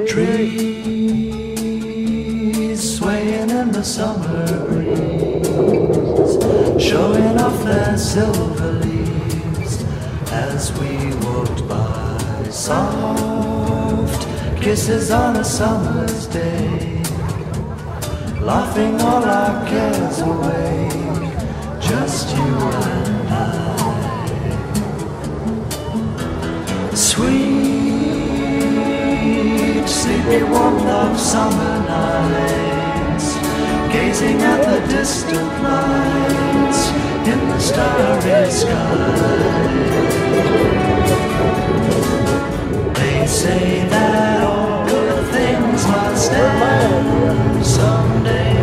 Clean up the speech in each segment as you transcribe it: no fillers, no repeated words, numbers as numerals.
trees swaying in the summer breeze, showing off their silver leaves as we walked by. Soft kisses on a summer's day, laughing all our cares away, just you and I. Sweet, sleepy warmth of summer nights, gazing at the distant lights in the starry sky. They say that all good things must end someday.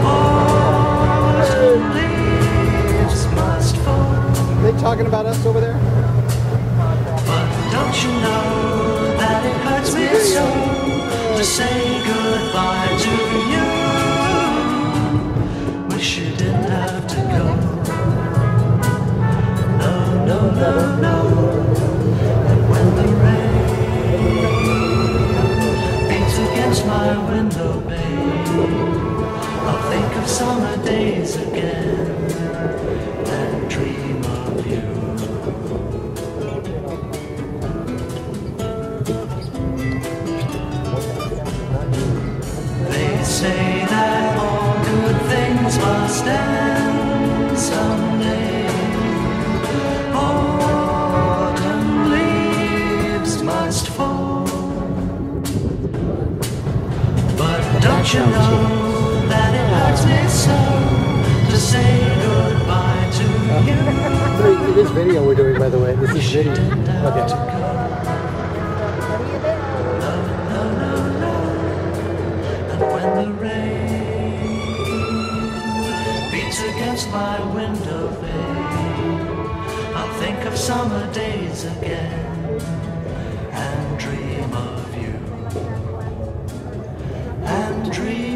Autumn leaves must fall. Are they talking about us over there? Don't you know that it hurts me so to say goodbye to you? Wish you didn't have to go. No, no, no, no. And when the rain beats against my window pane, I'll think of summer days again and dream of you. Say that all good things must end someday. Autumn leaves must fall. But don't you know that it hurts me so to say goodbye to you? It is video we're doing, by the way. This is video. Okay. When the rain beats against my window pane, I'll think of summer days again and dream of you, and dream